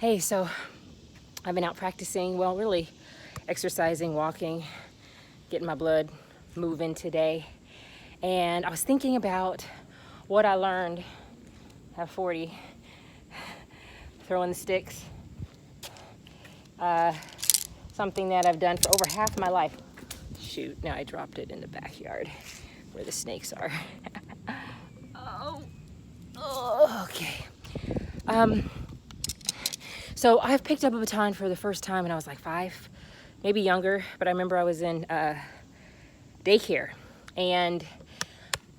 Hey, so I've been out practicing, well, really exercising, walking, getting my blood moving today. And I was thinking about what I learned at 40, throwing the sticks. Something that I've done for over half my life. Shoot, now I dropped it in the backyard where the snakes are. Okay. So I've picked up a baton for the first time when I was like 5, maybe younger, but I remember I was in daycare and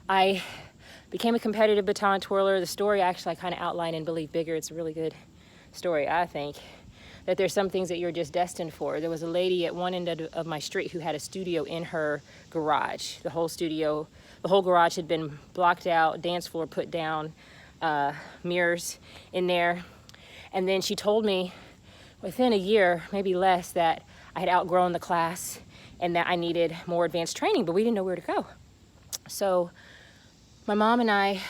I became a competitive baton twirler. The story actually I kind of outlined in Believe Bigger. It's a really good story, I think, that there's some things that you're just destined for. There was a lady at one end of my street who had a studio in her garage. The whole garage had been blocked out, dance floor put down, mirrors in there. And then she told me within a year, maybe less, that I had outgrown the class and that I needed more advanced training, but we didn't know where to go. So my mom and I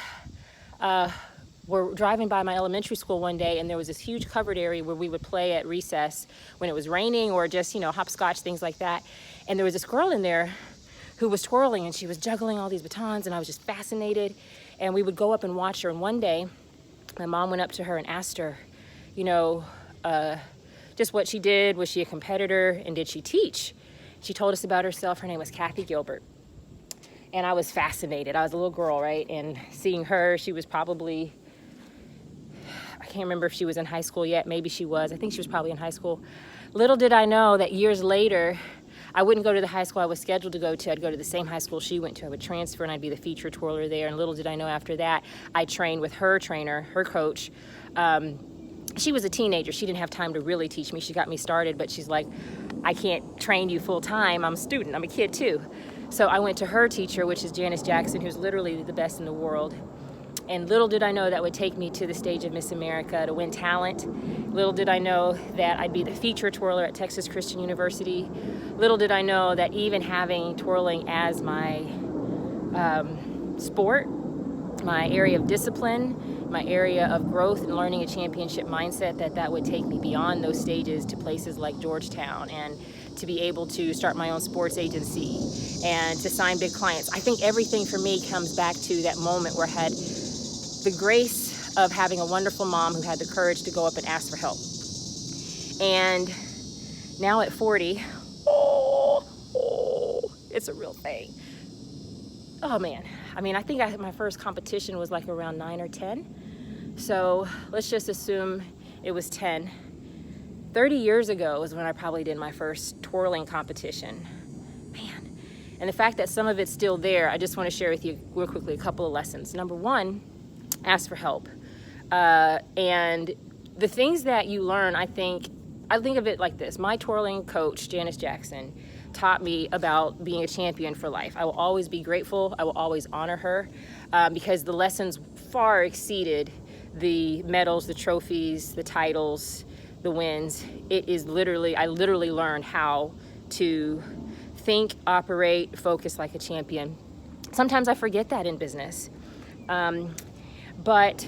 were driving by my elementary school one day, and there was this huge covered area where we would play at recess when it was raining or just, hopscotch, things like that. And there was this girl in there who was twirling, and she was juggling all these batons, and I was just fascinated. And we would go up and watch her. And one day, my mom went up to her and asked her, just what she did. Was she a competitor, and did she teach? She told us about herself. Her name was Kathy Gilbert. And I was fascinated. I was a little girl, right? And seeing her, she was probably, I can't remember if she was in high school yet. Maybe she was. I think she was probably in high school. Little did I know that years later, I wouldn't go to the high school I was scheduled to go to. I'd go to the same high school she went to. I would transfer, and I'd be the feature twirler there. And little did I know after that, I trained with her trainer, her coach. She was a teenager. She didn't have time to really teach me. She got me started, but she's like, I can't train you full time. I'm a student. I'm a kid too. So I went to her teacher, which is Janice Jackson, who's literally the best in the world. And little did I know that would take me to the stage of Miss America to win talent. Little did I know that I'd be the feature twirler at Texas Christian University. Little did I know that even having twirling as my sport, my area of discipline, my area of growth and learning a championship mindset, that would take me beyond those stages to places like Georgetown, and to be able to start my own sports agency and to sign big clients. I think everything for me comes back to that moment where I had the grace of having a wonderful mom who had the courage to go up and ask for help. And now at 40, it's a real thing. Oh man, I think my first competition was like around 9 or 10. So let's just assume it was 10. 30 years ago is when I probably did my first twirling competition. Man. And the fact that some of it's still there, I just want to share with you real quickly a couple of lessons. Number one, ask for help. And the things that you learn, I think of it like this. My twirling coach, Janice Jackson, taught me about being a champion for life. I will always be grateful. I will always honor her because the lessons far exceeded the medals, the trophies, the titles, the wins. I literally learned how to think, operate, focus like a champion. Sometimes I forget that in business. But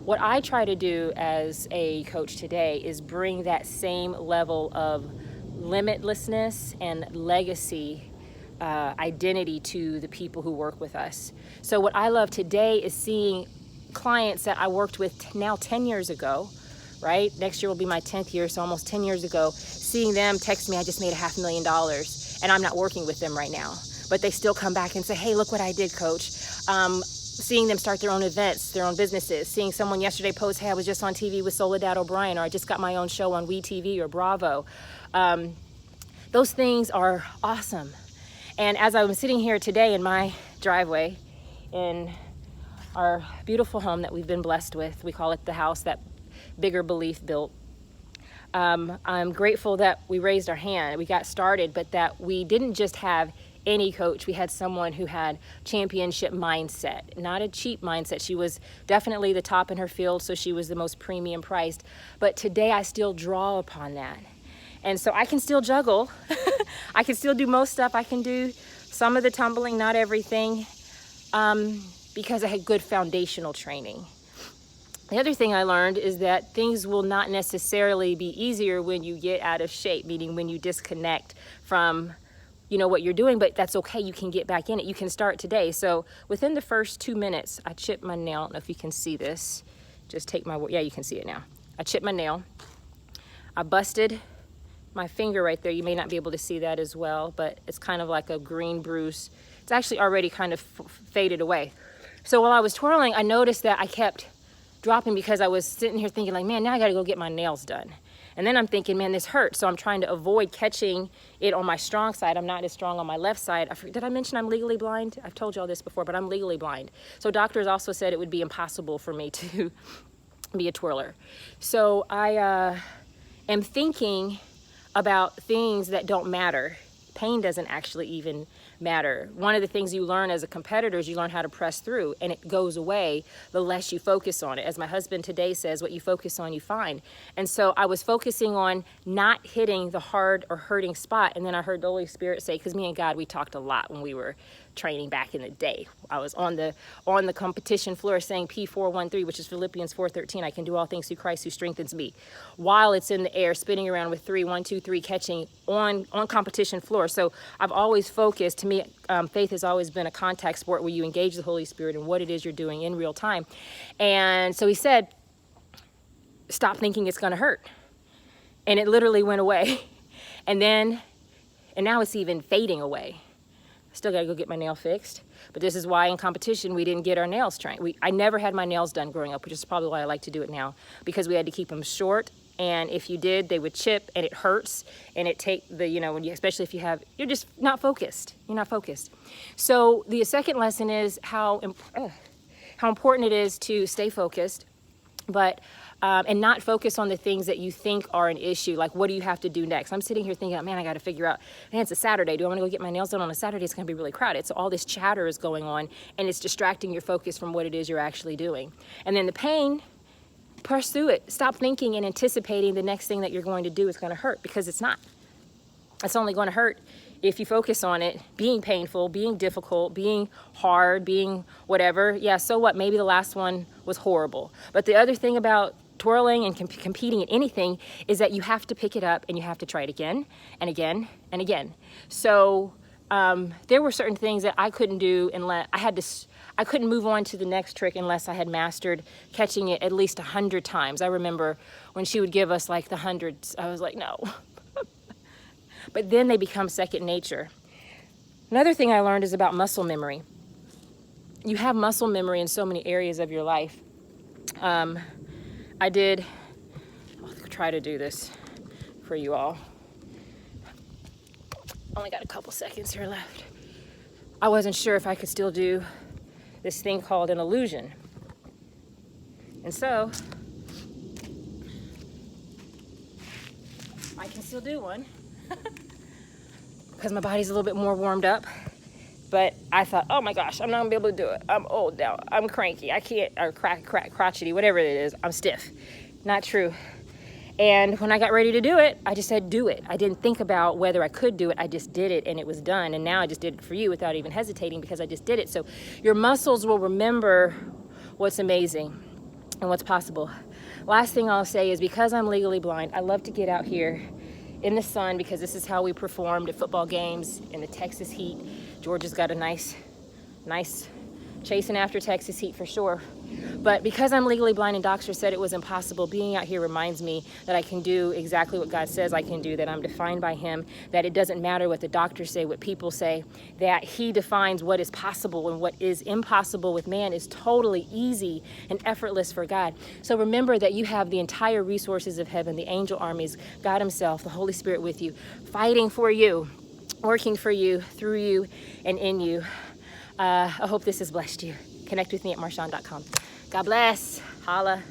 what I try to do as a coach today is bring that same level of limitlessness and legacy identity to the people who work with us. So what I love today is seeing clients that I worked with now 10 years ago, right? Next year will be my 10th year, so almost 10 years ago, seeing them text me, I just made $500,000, and I'm not working with them right now. But they still come back and say, hey, look what I did, coach. Seeing them start their own events, their own businesses. Seeing someone yesterday post, hey, I was just on TV with Soledad O'Brien, or I just got my own show on WeTV or Bravo. Those things are awesome. And as I was sitting here today in my driveway in our beautiful home that we've been blessed with, we call it the house that Bigger Belief built. I'm grateful that we raised our hand, we got started, but that we didn't just have any coach. We had someone who had championship mindset, not a cheap mindset. She was definitely the top in her field, so she was the most premium priced. But today I still draw upon that. And so I can still juggle. I can still do most stuff. I can do some of the tumbling, not everything, because I had good foundational training. The other thing I learned is that things will not necessarily be easier when you get out of shape, meaning when you disconnect from what you're doing, but that's okay. You can get back in it. You can start today. So within the first 2 minutes, I chipped my nail. I don't know if you can see this. Just take my, yeah, you can see it now. I chipped my nail. I busted my finger right there. You may not be able to see that as well, but it's kind of like a green bruise. It's actually already kind of faded away. So while I was twirling, I noticed that I kept dropping because I was sitting here thinking like, man, now I got to go get my nails done. And then I'm thinking, man, this hurts. So I'm trying to avoid catching it on my strong side. I'm not as strong on my left side. Did I mention I'm legally blind? I've told you all this before, but I'm legally blind. So doctors also said it would be impossible for me to be a twirler. So I am thinking about things that don't matter. Pain doesn't actually even matter. One of the things you learn as a competitor is you learn how to press through, and it goes away the less you focus on it. As my husband today says, what you focus on, you find. And so I was focusing on not hitting the hard or hurting spot, and then I heard the Holy Spirit say, because me and God, we talked a lot when we were training back in the day. I was on the competition floor saying P413, which is Philippians 4:13. I can do all things through Christ who strengthens me. While it's in the air, spinning around with 3, 1, 2, 3, catching on competition floor. So I've always focused. To me, faith has always been a contact sport where you engage the Holy Spirit in what it is you're doing in real time. And so he said, stop thinking it's going to hurt. And it literally went away. And now it's even fading away. Still got to go get my nail fixed. But this is why in competition we didn't get our nails trained. I never had my nails done growing up, which is probably why I like to do it now, because we had to keep them short. And if you did, they would chip, and it hurts, and it take the, especially if you're just not focused. You're not focused. So the second lesson is how important it is to stay focused, but and not focus on the things that you think are an issue. Like, what do you have to do next? I'm sitting here thinking, man, I got to figure out, man, it's a Saturday. Do I want to go get my nails done on a Saturday? It's going to be really crowded. So all this chatter is going on, and it's distracting your focus from what it is you're actually doing. And then the pain, press through it. Stop thinking and anticipating the next thing that you're going to do is going to hurt, because it's not. It's only going to hurt if you focus on it being painful, being difficult, being hard, being whatever. Yeah, so what? Maybe the last one was horrible. But the other thing about twirling and competing in anything is that you have to pick it up and you have to try it again and again and again. So there were certain things that I couldn't do unless I couldn't move on to the next trick unless I had mastered catching it at least 100 times. I remember when she would give us like the hundreds, I was like, no. But then they become second nature. Another thing I learned is about muscle memory. You have muscle memory in so many areas of your life. I'll try to do this for you all. Only got a couple seconds here left. I wasn't sure if I could still do this thing called an illusion. And so I can still do one because my body's a little bit more warmed up. But I thought, oh my gosh, I'm not gonna be able to do it. I'm old now. I'm cranky. I can't, or crotchety, whatever it is. I'm stiff. Not true. And when I got ready to do it, I just said, do it. I didn't think about whether I could do it. I just did it, and it was done. And now I just did it for you without even hesitating, because I just did it. So your muscles will remember what's amazing and what's possible. Last thing I'll say is, because I'm legally blind, I love to get out here in the sun, because this is how we performed at football games in the Texas heat. Georgia's got a nice chasing after Texas heat for sure. But because I'm legally blind and doctors said it was impossible, being out here reminds me that I can do exactly what God says I can do, that I'm defined by Him, that it doesn't matter what the doctors say, what people say, that He defines what is possible, and what is impossible with man is totally easy and effortless for God. So remember that you have the entire resources of heaven, the angel armies, God Himself, the Holy Spirit with you, fighting for you, working for you, through you, and in you. I hope this has blessed you. Connect with me at Marshawn.com. God bless. Holla.